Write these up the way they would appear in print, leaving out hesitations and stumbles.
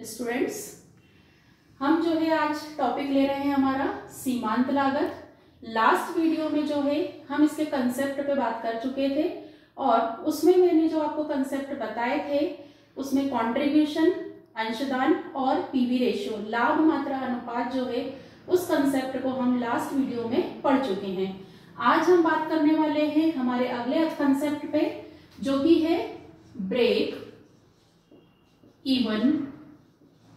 Students, हम जो है आज टॉपिक ले रहे हैं हमारा सीमांत लागत। लास्ट वीडियो में जो है हम इसके कंसेप्ट पे बात कर चुके थे और उसमें मैंने जो आपको कंसेप्ट बताए थे उसमें कंट्रीब्यूशन, अंशदान और पीवी रेशियो, लाभ मात्रा अनुपात जो है उस कंसेप्ट को हम लास्ट वीडियो में पढ़ चुके हैं। आज हम बात करने वाले हैं हमारे अगले कंसेप्ट पे जो कि है ब्रेक इवन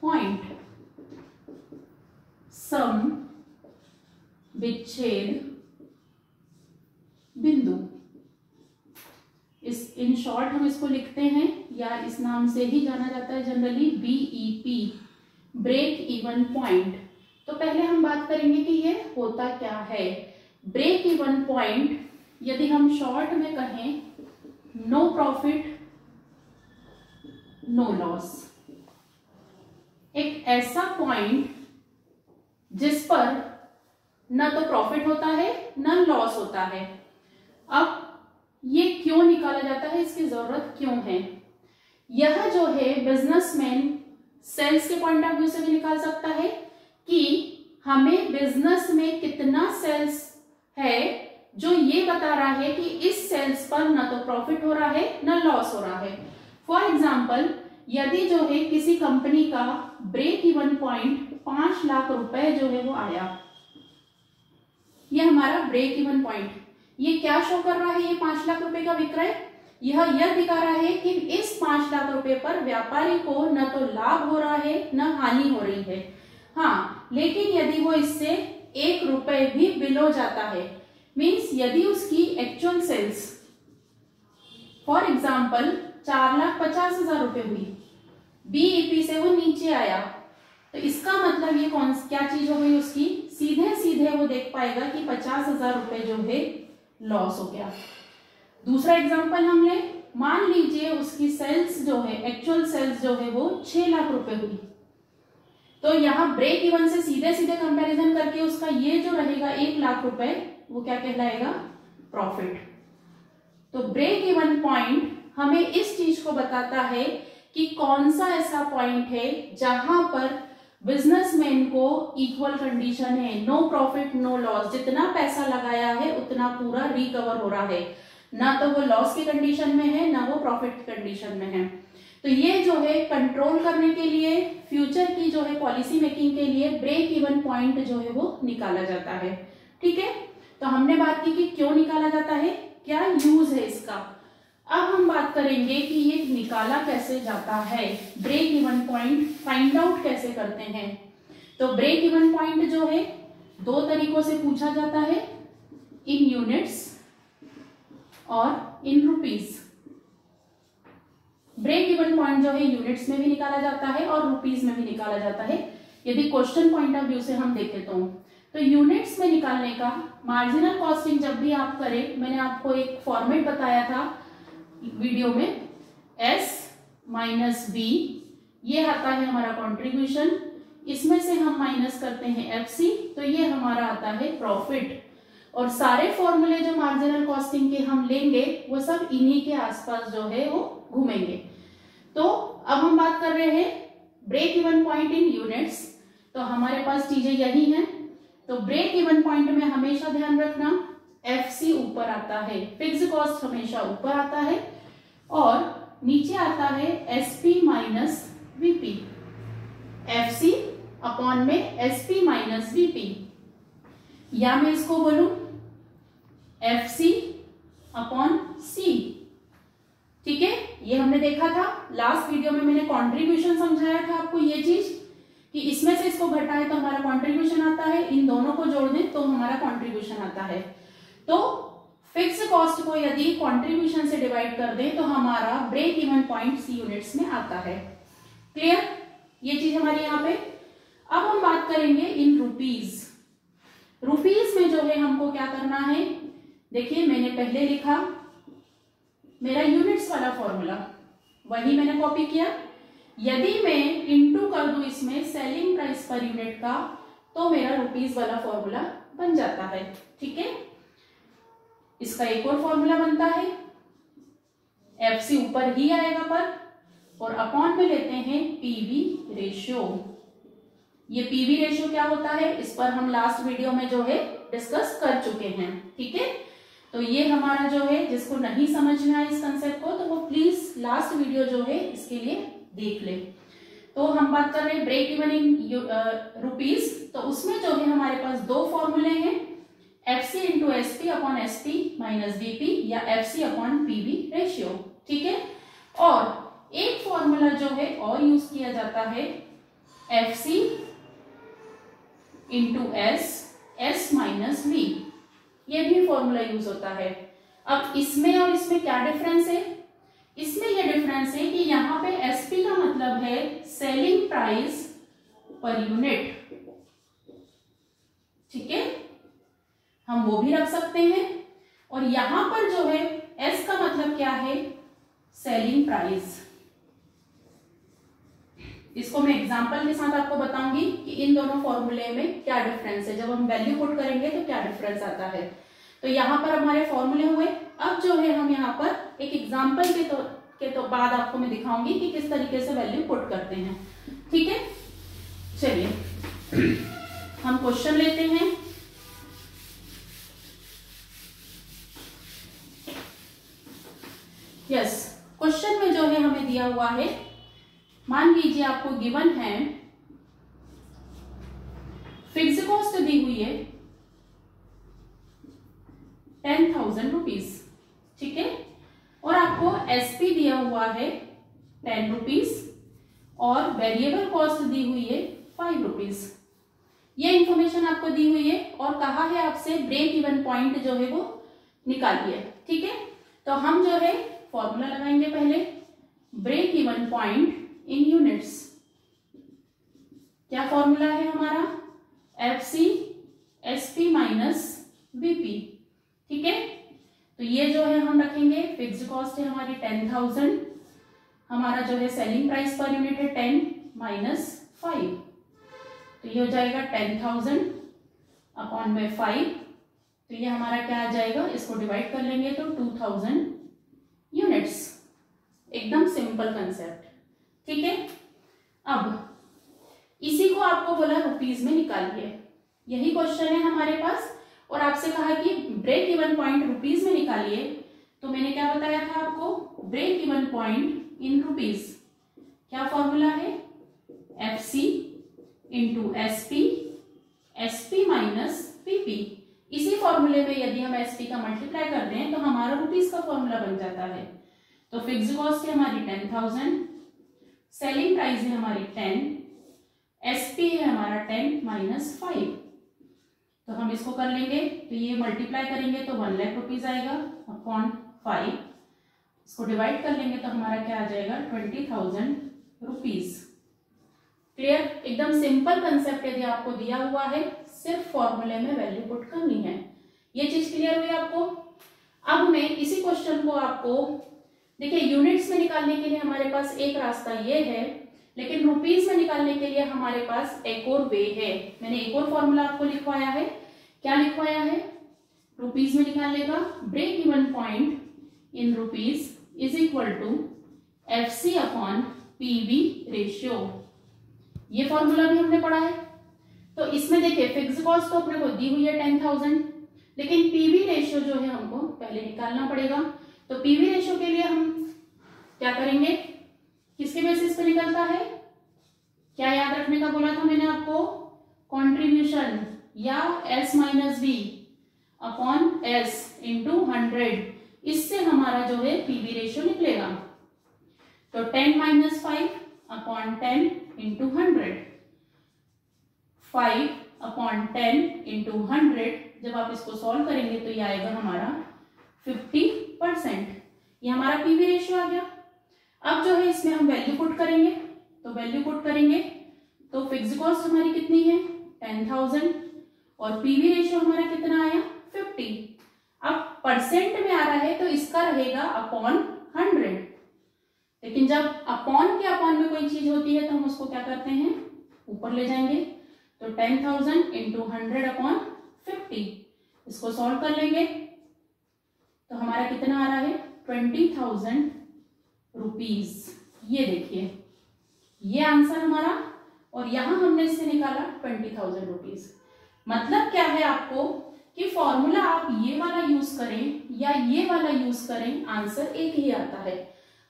पॉइंट, सम विच्छेद बिंदु। इस इन शॉर्ट हम इसको लिखते हैं या इस नाम से ही जाना जाता है generally, BEP, break even point. तो पहले हम बात करेंगे कि ये होता क्या है। ब्रेक इवन पॉइंट यदि हम शॉर्ट में कहें, नो प्रॉफिट नो लॉस, एक ऐसा पॉइंट जिस पर न तो प्रॉफिट होता है न लॉस होता है। अब ये क्यों निकाला जाता है, इसकी जरूरत क्यों है? यह जो है बिजनेसमैन सेल्स के पॉइंट ऑफ व्यू से भी निकाल सकता है कि हमें बिजनेस में कितना सेल्स है जो ये बता रहा है कि इस सेल्स पर न तो प्रॉफिट हो रहा है न लॉस हो रहा है। फॉर एग्जाम्पल, यदि जो है किसी कंपनी का ब्रेक इवन पॉइंट 5 लाख रुपए जो है वो आया, ये हमारा ब्रेक इवन पॉइंट, ये क्या शो कर रहा है? ये 5 लाख रुपए का विक्रय यह दिखा रहा है कि इस 5 लाख रुपए पर व्यापारी को न तो लाभ हो रहा है न हानि हो रही है। हाँ, लेकिन यदि वो इससे 1 रुपए भी बिलो जाता है, मीन्स यदि उसकी एक्चुअल सेल्स फॉर एग्जाम्पल 4,50,000 रुपए हुई, बीईपी से वो नीचे आया, तो इसका मतलब ये क्या चीज हो गई उसकी? सीधे सीधे वो देख पाएगा कि 50,000 रुपए जो है लॉस हो गया। दूसरा एग्जांपल हम ले, मान लीजिए उसकी सेल्स जो है, एक्चुअल सेल्स जो है वो 6 लाख रुपए हुई, तो यहाँ ब्रेक इवन से सीधे सीधे कंपैरिजन करके उसका ये जो रहेगा 1 लाख रुपए, वो क्या कहलाएगा? प्रॉफिट। तो ब्रेक इवन पॉइंट हमें इस चीज को बताता है कि कौन सा ऐसा पॉइंट है जहां पर बिजनेसमैन को इक्वल कंडीशन है, नो प्रॉफिट नो लॉस, जितना पैसा लगाया है उतना पूरा रिकवर हो रहा है, ना तो वो लॉस की कंडीशन में है ना वो प्रॉफिट की कंडीशन में है। तो ये जो है कंट्रोल करने के लिए, फ्यूचर की जो है पॉलिसी मेकिंग के लिए ब्रेक इवन पॉइंट जो है वो निकाला जाता है। ठीक है, तो हमने बात की कि क्यों निकाला जाता है, क्या यूज है इसका। अब हम बात करेंगे कि ये निकाला कैसे जाता है, break even point find out कैसे करते हैं। तो ब्रेक इवन पॉइंट जो है 2 तरीकों से पूछा जाता है, इन यूनिट्स और इन रुपीस। ब्रेक इवन पॉइंट जो है यूनिट्स में भी निकाला जाता है और रुपीस में भी निकाला जाता है, यदि क्वेश्चन पॉइंट ऑफ व्यू से हम देखें तो यूनिट्स में निकालने का, मार्जिनल कॉस्टिंग जब भी आप करें, मैंने आपको एक फॉर्मेट बताया था वीडियो में, S माइनस V, ये आता है हमारा कंट्रीब्यूशन, इसमें से हम माइनस करते हैं FC, तो ये हमारा आता है प्रॉफिट। और सारे फॉर्मूले जो मार्जिनल कॉस्टिंग के हम लेंगे वो सब इन्हीं के आसपास जो है वो घूमेंगे। तो अब हम बात कर रहे हैं break even point in units, तो हमारे पास चीजें यही हैं। तो ब्रेक इवन पॉइंट में हमेशा ध्यान रखना FC ऊपर आता है, फिक्स कॉस्ट हमेशा ऊपर आता है, और नीचे आता है SP minus VP, FC upon में SP माइनस VP, या मैं इसको बोलूं FC अपॉन C। ठीक है, ये हमने देखा था लास्ट वीडियो में, मैंने कंट्रीब्यूशन समझाया था आपको ये चीज कि इसमें से इसको घटाए तो हमारा कंट्रीब्यूशन आता है, इन दोनों को जोड़ दें तो हमारा कंट्रीब्यूशन आता है। तो फिक्स कॉस्ट को यदि कंट्रीब्यूशन से डिवाइड कर दें तो हमारा break even point C units में आता है। क्लियर, ये चीज हमारी यहाँ पे। अब हम बात करेंगे इन रुपीस। रुपीस में जो है हमको क्या करना है, देखिए मैंने पहले लिखा मेरा यूनिट्स वाला फॉर्मूला, वही मैंने कॉपी किया। यदि मैं इनटू कर दूं इसमें सेलिंग प्राइस पर यूनिट का, तो मेरा रुपीस वाला फॉर्मूला बन जाता है। ठीक है, इसका एक और फॉर्मूला बनता है, FC ऊपर ही आएगा पर और अपॉन में लेते हैं पीवी रेशियो। ये पीवी रेशियो क्या होता है इस पर हम लास्ट वीडियो में जो है डिस्कस कर चुके हैं, ठीक है। तो ये हमारा जो है, जिसको नहीं समझ में आया इस कंसेप्ट को तो वो प्लीज लास्ट वीडियो जो है इसके लिए देख ले। तो हम बात कर रहे हैं ब्रेक इवन इन रुपीज, तो उसमें जो है हमारे पास दो फॉर्मूले हैं, FC into SP upon SP minus BP या एफसी अपॉन पीवी रेशियो, ठीक है। और एक फॉर्मूला जो है और यूज किया जाता है FC into S minus V, ये भी फॉर्मूला यूज होता है। अब इसमें और इसमें क्या डिफरेंस है, इसमें यह डिफरेंस है कि यहाँ पे एसपी का मतलब है सेलिंग प्राइस पर यूनिट, ठीक है, हम वो भी रख सकते हैं। और यहां पर जो है एस का मतलब क्या है, सेलिंग प्राइस। इसको मैं एग्जांपल के साथ आपको बताऊंगी कि इन दोनों फॉर्मूले में क्या डिफरेंस है, जब हम वैल्यू पुट करेंगे तो क्या डिफरेंस आता है। तो यहाँ पर हमारे फॉर्मूले हुए। अब जो है हम यहाँ पर एक एग्जांपल के बाद आपको मैं दिखाऊंगी कि किस तरीके से वैल्यू पुट करते हैं, ठीक है। चलिए हम क्वेश्चन लेते हैं। यस, क्वेश्चन में जो है हमें दिया हुआ है, मान लीजिए आपको गिवन है फिक्स्ड कॉस्ट दी हुई है 10,000 रुपीज, ठीक है, और आपको एसपी दिया हुआ है 10 रुपीज और वेरिएबल कॉस्ट दी हुई है 5 रुपीज। ये इंफॉर्मेशन आपको दी हुई है और कहा है आपसे ब्रेक इवन पॉइंट जो है वो निकालिए, ठीक है। तो हम जो है फॉर्मूला लगाएंगे पहले, break even point in units. क्या फॉर्मूला है हमारा, एफसी एसपी माइनस बीपी, ठीक है। तो ये जो है हम रखेंगे, फिक्स्ड कॉस्ट है हमारी 10,000, हमारा जो है सेलिंग प्राइस पर यूनिट है 10 माइनस 5, तो ये हो जाएगा 10,000 अपॉन में 5, तो ये हमारा क्या आ जाएगा, इसको डिवाइड कर लेंगे तो 2,000 यूनिट्स। एकदम सिंपल कंसेप्ट, ठीक है। अब इसी को आपको बोला रुपीज में निकालिए, यही क्वेश्चन है हमारे पास और आपसे कहा कि ब्रेक इवन पॉइंट रुपीज में निकालिए। तो मैंने क्या बताया था आपको, break even point in rupees. क्या फॉर्मूला है, F C into S P minus PP. इसी फॉर्मूले में यदि हम एस पी का मल्टीप्लाई करते हैं तो हमारा रुपीज का फॉर्मूला बन जाता है। तो फिक्स्ड कॉस्ट है हमारी 10,000, सेलिंग प्राइस है हमारी 10, एसपी है हमारा 10 माइनस 5, तो हम इसको कर लेंगे, तो ये मल्टीप्लाई करेंगे तो 1 लाख रुपीज आएगा अपॉन 5, इसको डिवाइड कर लेंगे तो हमारा क्या आ जाएगा 20,000 रुपीज। क्लियर, एकदम सिंपल कंसेप्ट। यदि आपको दिया हुआ है सिर्फ फॉर्मूले में वैल्यू पुट करनी है, ये चीज क्लियर हुई आपको। अब मैं इसी क्वेश्चन को आपको देखिए, यूनिट्स में निकालने के लिए हमारे पास एक रास्ता ये है, लेकिन रुपीज में निकालने के लिए हमारे पास एक और वे है। मैंने एक और फॉर्मूला आपको लिखवाया है। क्या लिखवाया है, रुपीज में निकालने का, break even point in rupees is equal to FC upon PV ratio. ये फॉर्मूला भी हमने पढ़ा है। तो इसमें देखिए फिक्स्ड कॉस्ट तो अपने को दी हुई है 10,000, लेकिन पीवी रेशियो जो है हमको पहले निकालना पड़ेगा। तो पीवी रेशियो के लिए हम क्या करेंगे, किसके बेसिस पे निकलता है, क्या याद रखने का बोला था मैंने आपको, कंट्रीब्यूशन या S minus V upon S into 100, इससे हमारा जो है पीवी रेशियो निकलेगा। तो 10 minus 5 upon 10 into 100, 5 upon 10 into 100, जब आप इसको सॉल्व करेंगे तो ये आएगा हमारा 50%। ये हमारा पीवी रेशियो आ गया। अब जो है इसमें हम वैल्यू पुट करेंगे, तो वैल्यू पुट करेंगे तो फिक्स्ड कॉस्ट हमारी कितनी है 10,000 और पीवी रेशियो हमारा कितना आया 50। अब परसेंट में आ रहा है तो इसका रहेगा अपॉन 100, लेकिन जब अपॉन के अपॉन में कोई चीज होती है तो हम उसको क्या करते हैं, ऊपर ले जाएंगे। तो 10,000 इंटू 100 अपॉन 50, इसको सॉल्व कर लेंगे तो हमारा कितना आ रहा है 20,000 रुपीज। ये देखिए ये आंसर हमारा, और यहां हमने इससे निकाला 20,000 रुपीज। मतलब क्या है आपको कि फॉर्मूला आप ये वाला यूज करें या ये वाला यूज करें, आंसर एक ही आता है।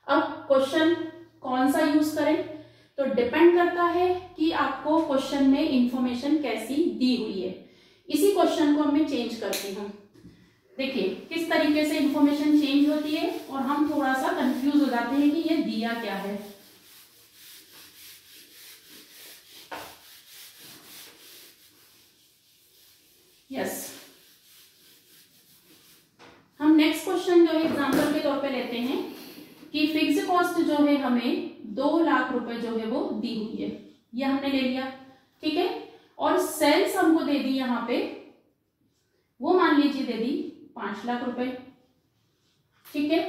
अब क्वेश्चन कौन सा यूज करें तो डिपेंड करता है कि आपको क्वेश्चन में इंफॉर्मेशन कैसी दी हुई है। इसी क्वेश्चन को मैं चेंज करती हूँ। देखिए किस तरीके से इंफॉर्मेशन चेंज होती है और हम थोड़ा सा कंफ्यूज हो जाते हैं कि ये दिया क्या है। यस, हम नेक्स्ट क्वेश्चन जो है एग्जांपल के तौर पे लेते हैं कि फिक्स कॉस्ट जो है हमें 2 लाख रुपए जो है वो दी हुई है, ये हमने ले लिया, ठीक है। और सेल्स हमको दे दी यहाँ पे, वो मान लीजिए दे दी 5 लाख रुपए, ठीक है।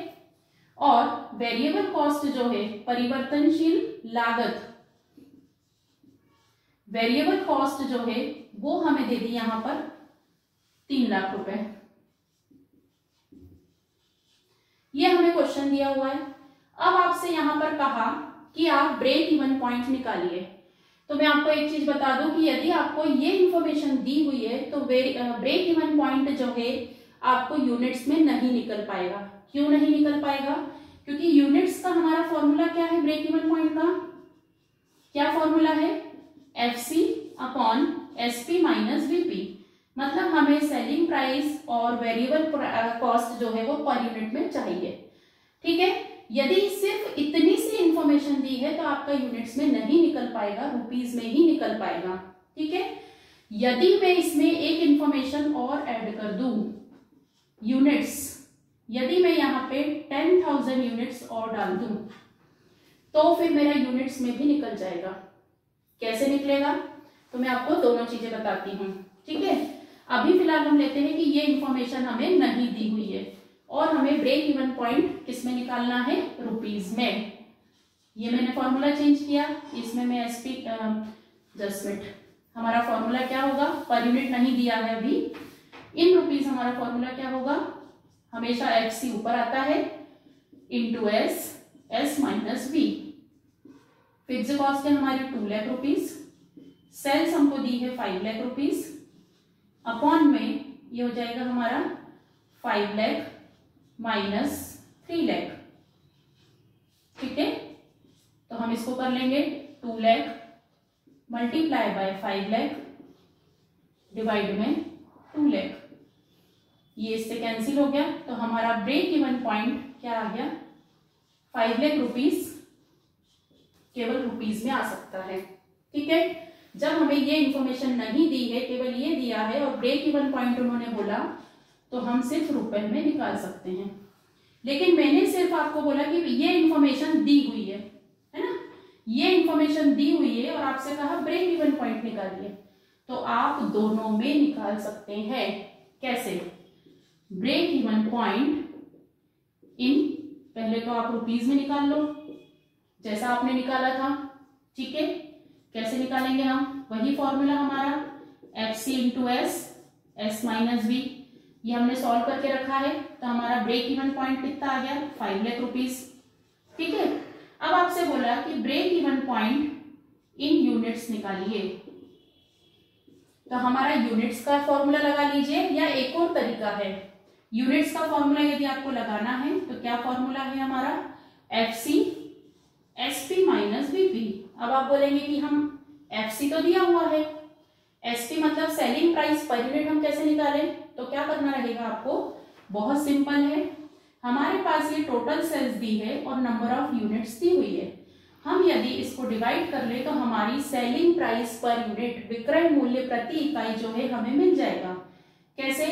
और वेरिएबल कॉस्ट जो है परिवर्तनशील लागत, वेरिएबल कॉस्ट जो है वो हमें दे दी यहां पर 3 लाख रुपए। ये हमें क्वेश्चन दिया हुआ है। अब आपसे यहां पर कहा कि आप ब्रेक इवन पॉइंट निकालिए। तो मैं आपको एक चीज बता दूं कि यदि आपको ये इंफॉर्मेशन दी हुई है तो ब्रेक इवन पॉइंट जो है आपको यूनिट्स में नहीं निकल पाएगा। क्यों नहीं निकल पाएगा? क्योंकि यूनिट्स का हमारा फॉर्मूला क्या है ब्रेक इवन पॉइंट का? क्या फॉर्मूला है? FC upon SP minus VP। मतलब हमें सेलिंग प्राइस और वेरिएबल कॉस्ट जो है वो पर यूनिट में चाहिए, ठीक है। यदि सिर्फ इतनी सी इंफॉर्मेशन दी है तो आपका यूनिट्स में नहीं निकल पाएगा, रुपीज में ही निकल पाएगा, ठीक है। यदि मैं इसमें एक इंफॉर्मेशन और ऐड कर दूं, यूनिट्स, यदि मैं यहाँ पे 10,000 यूनिट्स और डाल दूं तो फिर मेरा यूनिट्स में भी निकल जाएगा। कैसे निकलेगा? तो मैं आपको दोनों चीजें बताती हूँ, ठीक है। अभी फिलहाल हम लेते हैं कि ये इंफॉर्मेशन हमें नहीं दी हुई है और हमें ब्रेक इवन पॉइंट किसमें निकालना है? रुपीज में। ये मैंने फॉर्मूला चेंज किया, इसमें मैं SP जस्ट मिनट, हमारा फॉर्मूला क्या होगा? पर यूनिट नहीं दिया है अभी, इन रुपीज हमारा फॉर्मूला क्या होगा? हमेशा FC ऊपर आता है into S minus V। Fix cost है हमारी 2 लाख रुपीज, सेल्स हमको दी है 5 लाख रुपीज, अपॉन में ये हो जाएगा हमारा 5 लाख माइनस 3 लाख, ठीक है। तो हम इसको कर लेंगे 2 lakh multiply by 5 lakh divide में 2 लाख, ये इससे कैंसिल हो गया। तो हमारा ब्रेक इवन पॉइंट क्या आ गया? 5 लाख रुपीज केवल रुपीज में आ सकता है, ठीक है। जब हमें ये इंफॉर्मेशन नहीं दी है, केवल ये दिया है और ब्रेक इवन पॉइंट उन्होंने बोला, तो हम सिर्फ रुपए में निकाल सकते हैं। लेकिन मैंने सिर्फ आपको बोला कि ये इंफॉर्मेशन दी हुई है ना, ये इंफॉर्मेशन दी हुई है और आपसे कहा ब्रेक इवन पॉइंट निकालिए, तो आप दोनों में निकाल सकते हैं। कैसे? ब्रेक इवन पॉइंट इन, पहले तो आप रुपीज में निकाल लो जैसा आपने निकाला था, ठीक है। कैसे निकालेंगे हम? वही फॉर्मूला हमारा FC into S minus V, ये हमने सॉल्व करके रखा है। तो हमारा ब्रेक इवन पॉइंट कितना आ गया? 5 लाख रुपीज, ठीक है। अब आपसे बोला कि break even point in units निकालिए, तो हमारा यूनिट्स का फॉर्मूला लगा लीजिए, या एक और तरीका है यूनिट्स का फॉर्मूला यदि आपको लगाना है तो क्या फॉर्मूला है हमारा? FC SP minus VP। अब आप बोलेंगे कि हम FC तो दिया हुआ है, SP मतलब सेलिंग प्राइस पर यूनिट हम कैसे निकालें? तो क्या करना रहेगा आपको? बहुत सिंपल है, हमारे पास ये टोटल सेल्स दी है और नंबर ऑफ यूनिट्स दी हुई है। हम यदि इसको डिवाइड कर ले तो हमारी सेलिंग प्राइस पर यूनिट, विक्रय मूल्य प्रति इकाई जो है हमें मिल जाएगा। कैसे?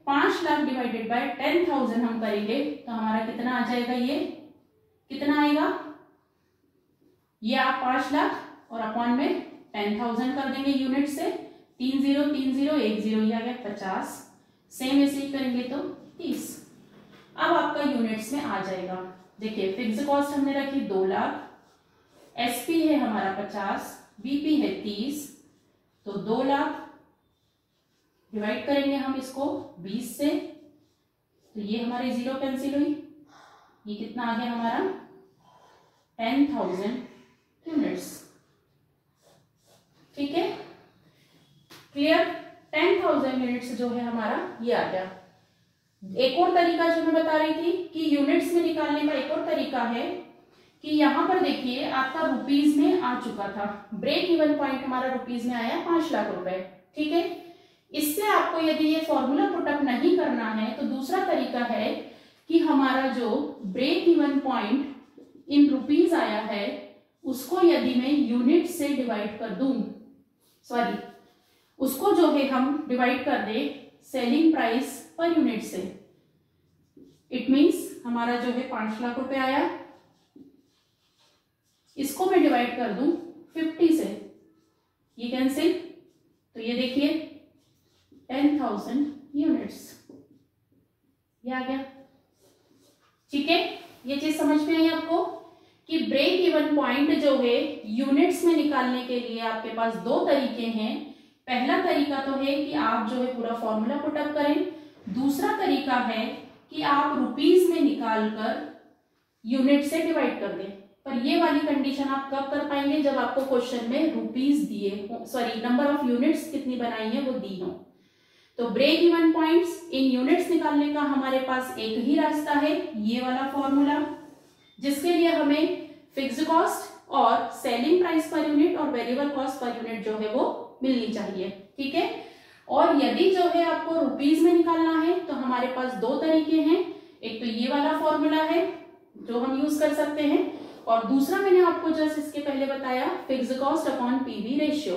5 लाख डिवाइडेड बाय 10,000 हम करेंगे तो हमारा कितना आ जाएगा? ये कितना आएगा? ये आप 5 लाख और अपॉन में 10,000 कर देंगे यूनिट से, 3 0 3 0 1 0, ये आ गया 50। सेम ऐसे ही करेंगे तो 30। अब आपका यूनिट्स में आ जाएगा। देखिए फिक्स कॉस्ट हमने रखी 2 लाख, SP है हमारा 50, VP है 30, तो 2 लाख डिवाइड करेंगे हम इसको 20 से, तो ये हमारे 0 कैंसिल हुई, ये कितना आ गया हमारा 10,000 यूनिट्स। ठीक है, क्लियर। 10,000 यूनिट्स जो है हमारा ये आ गया। एक और तरीका जो मैं बता रही थी कि यूनिट्स में निकालने का एक और तरीका है कि यहां पर देखिए आपका रुपीज में आ चुका था, ब्रेक इवन पॉइंट हमारा रुपीज में आया 5 लाख रुपए। ठीक है, इससे आपको यदि ये फॉर्मूला पुटअप नहीं करना है तो दूसरा तरीका है कि हमारा जो break even point in rupees आया है उसको यदि मैं यूनिट से डिवाइड कर दूं, सॉरी उसको जो है हम डिवाइड कर दे सेलिंग प्राइस पर यूनिट से। इट मींस हमारा जो है 5 लाख रुपए आया, इसको मैं डिवाइड कर दूं 50 से, ये कैंसिल, तो ये देखिए 10,000 यूनिट्स, ये आ गया। ठीक है, ये चीज समझ में आई आपको कि ब्रेक इवन पॉइंट जो है यूनिट्स में निकालने के लिए आपके पास दो तरीके हैं। पहला तरीका तो है कि आप जो है पूरा फॉर्मूला पुटअप करें, दूसरा तरीका है कि आप रुपीज में निकालकर यूनिट से डिवाइड कर दें। पर ये वाली कंडीशन आप कब कर पाएंगे, जब आपको क्वेश्चन में रुपीज दिए हो, सॉरी नंबर ऑफ यूनिट्स कितनी बनाई है वो दी हो। तो break even points in units निकालने का हमारे पास एक ही रास्ता है, ये वाला फॉर्मूला, जिसके लिए हमें फिक्स्ड कॉस्ट और सेलिंग प्राइस पर यूनिट और वेरिएबल कॉस्ट पर यूनिट जो है वो मिलनी चाहिए। ठीक है, और यदि जो है आपको रुपीज में निकालना है तो हमारे पास दो तरीके हैं, एक तो ये वाला फॉर्मूला है जो हम यूज कर सकते हैं, और दूसरा मैंने आपको जस्ट इसके पहले बताया fixed cost upon PV ratio.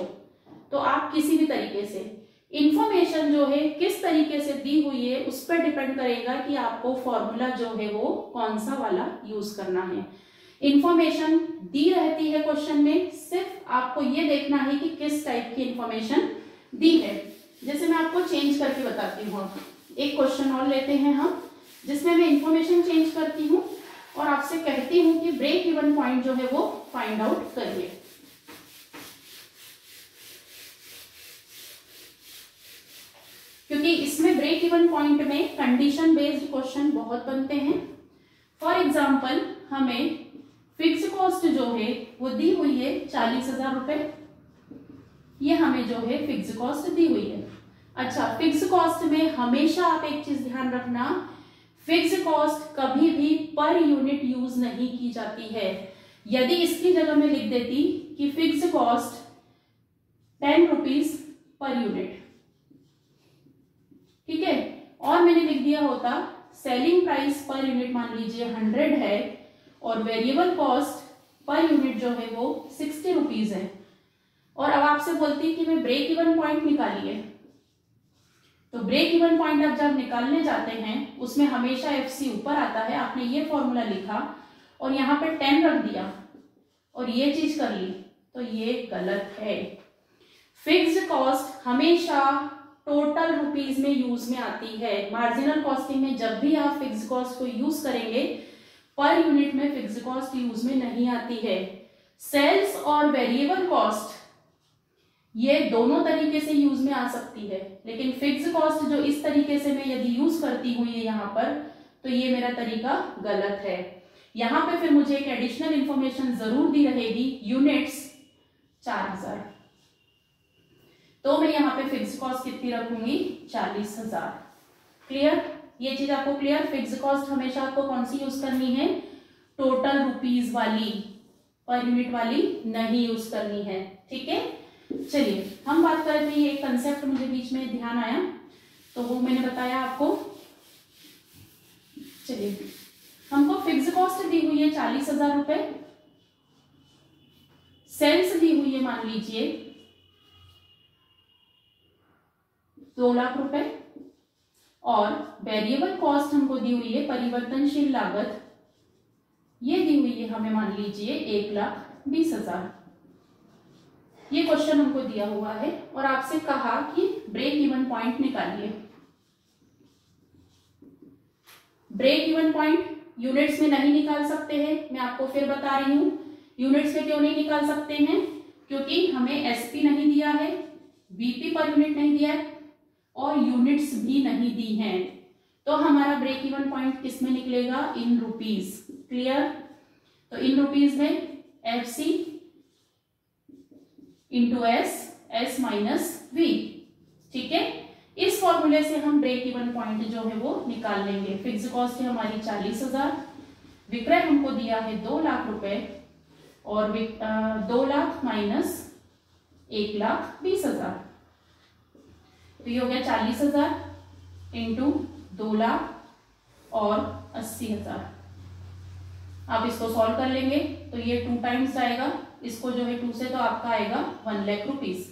तो आप किसी भी तरीके से इंफॉर्मेशन जो है किस तरीके से दी हुई है उस पर डिपेंड करेगा कि आपको फॉर्मूला जो है वो कौन सा वाला यूज करना है। इंफॉर्मेशन दी रहती है क्वेश्चन में, सिर्फ आपको ये देखना है कि किस टाइप की इंफॉर्मेशन दी है। जैसे मैं आपको चेंज करके बताती हूँ, एक क्वेश्चन और लेते हैं हम जिसमें मैं इंफॉर्मेशन चेंज करती हूँ और आपसे कहती हूँ कि ब्रेक इवन पॉइंट जो है वो फाइंड आउट करिए। क्योंकि इसमें ब्रेक इवन पॉइंट में कंडीशन बेस्ड क्वेश्चन बहुत बनते हैं। फॉर एग्जाम्पल हमें फिक्स कॉस्ट जो है वो दी हुई है 40,000 रुपए, ये हमें जो है फिक्स कॉस्ट दी हुई है। अच्छा, फिक्स कॉस्ट में हमेशा आप एक चीज ध्यान रखना, फिक्स कॉस्ट कभी भी पर यूनिट यूज नहीं की जाती है। यदि इसकी जगह में लिख देती कि fix cost 10 rupees per unit, ठीक है, और मैंने लिख दिया होता सेलिंग प्राइस पर यूनिट मान लीजिए 100 है और वेरिएबल कॉस्ट पर यूनिट जो है वो 60 रुपीज है, और अब आपसे बोलती कि मैं ब्रेक इवन पॉइंट निकालिए, तो ब्रेक इवन पॉइंट आप जब निकालने जाते हैं उसमें हमेशा एफसी ऊपर आता है। आपने ये फॉर्मूला लिखा और यहाँ पे 10 रख दिया और ये चीज कर ली, तो ये गलत है। फिक्स्ड कॉस्ट हमेशा टोटल रुपीज में यूज में आती है। मार्जिनल कॉस्टिंग में जब भी आप फिक्स्ड कॉस्ट को यूज करेंगे पर यूनिट में फिक्स्ड कॉस्ट यूज में नहीं आती है। सेल्स और वेरिएबल कॉस्ट ये दोनों तरीके से यूज में आ सकती है, लेकिन फिक्स्ड कॉस्ट जो इस तरीके से मैं यदि यूज करती हूँ ये यहाँ पर, तो ये मेरा तरीका गलत है। यहाँ पे फिर मुझे एक एडिशनल इंफॉर्मेशन जरूर दी रहेगी, यूनिट्स 4000, तो मैं यहाँ पे फिक्स्ड कॉस्ट कितनी रखूंगी 40,000। क्लियर, ये चीज आपको क्लियर। फिक्स्ड कॉस्ट हमेशा आपको कौन सी यूज करनी है, टोटल रुपीज वाली, पर यूनिट वाली नहीं यूज करनी है। ठीक है, चलिए हम बात कर रहे थे, ये एक कंसेप्ट मुझे बीच में ध्यान आया तो वो मैंने बताया आपको। चलिए, हमको फिक्स्ड कॉस्ट दी हुई है 40,000 रुपए, सेल्स दी हुई है मान लीजिए 2 लाख रुपए, और वेरिएबल कॉस्ट हमको दी हुई है परिवर्तनशील लागत, ये दी हुई है हमें मान लीजिए 1,20,000। ये क्वेश्चन हमको दिया हुआ है और आपसे कहा कि ब्रेक इवन पॉइंट निकालिए। ब्रेक इवन पॉइंट यूनिट्स में नहीं निकाल सकते हैं, मैं आपको फिर बता रही हूं यूनिट्स में क्यों नहीं निकाल सकते हैं, क्योंकि हमें एसपी नहीं दिया है, बीपी पर यूनिट नहीं दिया है और यूनिट्स भी नहीं दी हैं, तो हमारा ब्रेक इवन पॉइंट किस में निकलेगा, इन रुपीज। क्लियर, तो इन रुपीज में FC into S minus V, ठीक है। इस फॉर्मूले से हम ब्रेक इवन पॉइंट जो है वो निकाल लेंगे। फिक्स कॉस्ट है हमारी 40,000, विक्रय हमको दिया है 2 लाख रुपए और 2 लाख माइनस 1,20,000, तो ये हो गया 40,000 इंटू 2 लाख और 80,000। आप इसको सॉल्व कर लेंगे तो ये 2 टाइम्स आएगा, इसको जो है 2 से तो आपका आएगा 1 लाख रुपीज।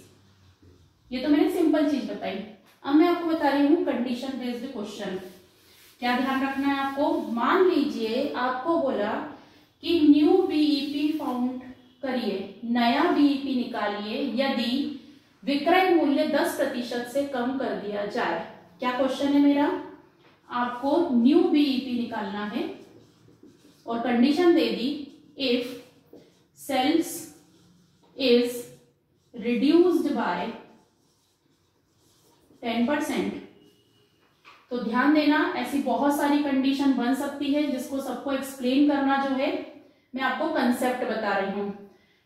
ये तो मैंने सिंपल चीज बताई। अब मैं आपको बता रही हूँ कंडीशन बेस्ड क्वेश्चन। क्या ध्यान रखना है आपको? मान लीजिए आपको बोला कि न्यू बीईपी फाउंड करिए, नया बीईपी निकालिए यदि विक्रय मूल्य 10% से कम कर दिया जाए। क्या क्वेश्चन है मेरा? आपको न्यू बीईपी निकालना है और कंडीशन दे दी if sales is reduced by 10%। तो ध्यान देना, ऐसी बहुत सारी कंडीशन बन सकती है जिसको सबको एक्सप्लेन करना जो है मैं आपको कंसेप्ट बता रही हूं।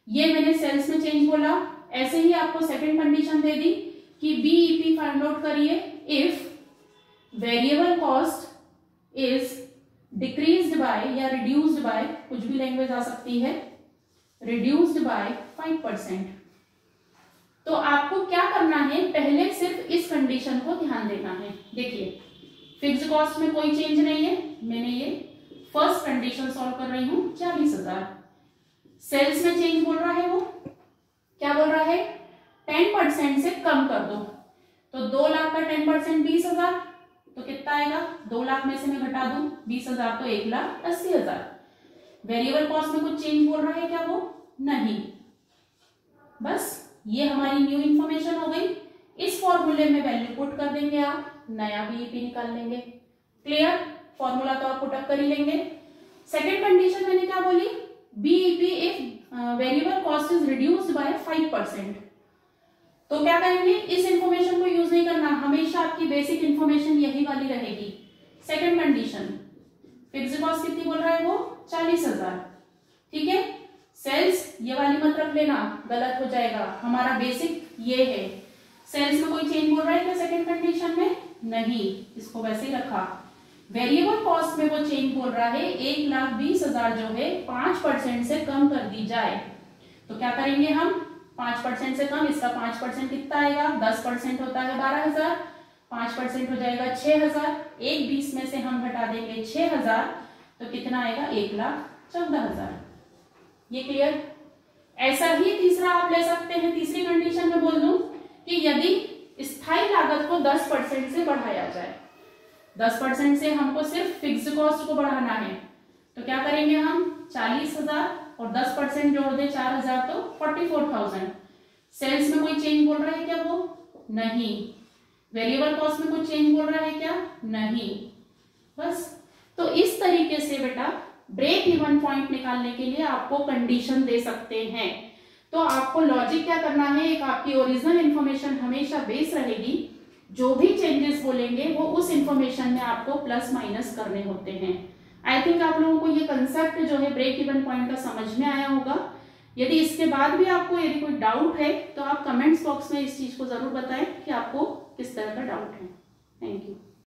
ये मैंने सेल्स में चेंज बोला, ऐसे ही आपको सेकंड कंडीशन दे दी कि बीईपी फाइंड आउट करिए if variable cost is decreased bye या रिड्यूस्ड बाय, कुछ भी लैंग्वेज आ सकती है, रिड्यूस्ड बाय 5%। तो आपको क्या करना है, पहले सिर्फ इस कंडीशन को ध्यान देना है। देखिए फिक्स्ड कॉस्ट में कोई चेंज नहीं है, मैंने ये फर्स्ट कंडीशन सॉल्व कर रही हूं 40,000। सेल्स में चेंज बोल रहा है, वो क्या बोल रहा है 10% से कम कर दो। तो 2 लाख का 10% 20,000, तो कितना आएगा? 2 लाख में से मैं घटा दूं 20,000 तो 1,80,000। वेरिएबल कॉस्ट में कुछ चेंज बोल रहा है क्या? वो नहीं। बस ये हमारी न्यू इंफॉर्मेशन हो गई। इस फॉर्मूले में वैल्यू पुट कर देंगे, आप नया बीईपी निकाल लेंगे। क्लियर? फॉर्मूला तो आप पुट अप कर ही लेंगे। सेकेंड कंडीशन मैंने क्या बोली? BEP if variable cost is reduced bye 5%। तो क्या करेंगे? इस इंफॉर्मेशन को यूज नहीं करना, हमेशा आपकी बेसिक इंफॉर्मेशन यही वाली रहेगी। सेकेंड कंडीशन फिक्स्ड कॉस्ट कितनी बोल रहा है वो? 40,000, ठीक है। सेल्स ये वाली मत रख लेना, गलत हो जाएगा। हमारा बेसिक ये है। सेल्स में कोई चेंज बोल रहा है क्या सेकंड कंडीशन में? नहीं, इसको वैसे ही रखा। वेरिएबल कॉस्ट में वो चेंज बोल रहा है 1,20,000 जो है 5% से कम कर दी जाए। तो क्या करेंगे हम? 5% से कम, इसका 5% कितना आएगा? 10% होता है 12,000, 5% हो जाएगा 6,000। 1,20 में से हम घटा देंगे 6,000, तो कितना आएगा? 1,14,000। ये क्लियर? ऐसा ही तीसरा आप ले सकते हैं। तीसरी कंडीशन में बोल दूं कि यदि स्थायी लागत को 10% से बढ़ाया जाए, 10% से हमको सिर्फ फिक्स्ड कॉस्ट को बढ़ाना है, तो क्या करेंगे हम? 40,000 और 10% जोड़ दे 4,000 तो 44,000। सेल्स में कोई चेंज बोल रहा है क्या? वो नहीं। वेरिएबल कॉस्ट में कोई चेंज बोल रहा है क्या? नहीं। बस। तो इस तरीके से बेटा ब्रेक इवन पॉइंट निकालने के लिए आपको कंडीशन दे सकते हैं। तो आपको लॉजिक क्या करना है, एक आपकी ओरिजिनल इंफॉर्मेशन हमेशा बेस रहेगी, जो भी चेंजेस बोलेंगे वो उस इंफॉर्मेशन में आपको प्लस माइनस करने होते हैं। आई थिंक आप लोगों को ये कंसेप्ट जो है ब्रेक इवन पॉइंट का समझ में आया होगा। यदि इसके बाद भी आपको यदि कोई डाउट है तो आप कमेंट्स बॉक्स में इस चीज को जरूर बताएं कि आपको किस तरह का डाउट है। Thank you.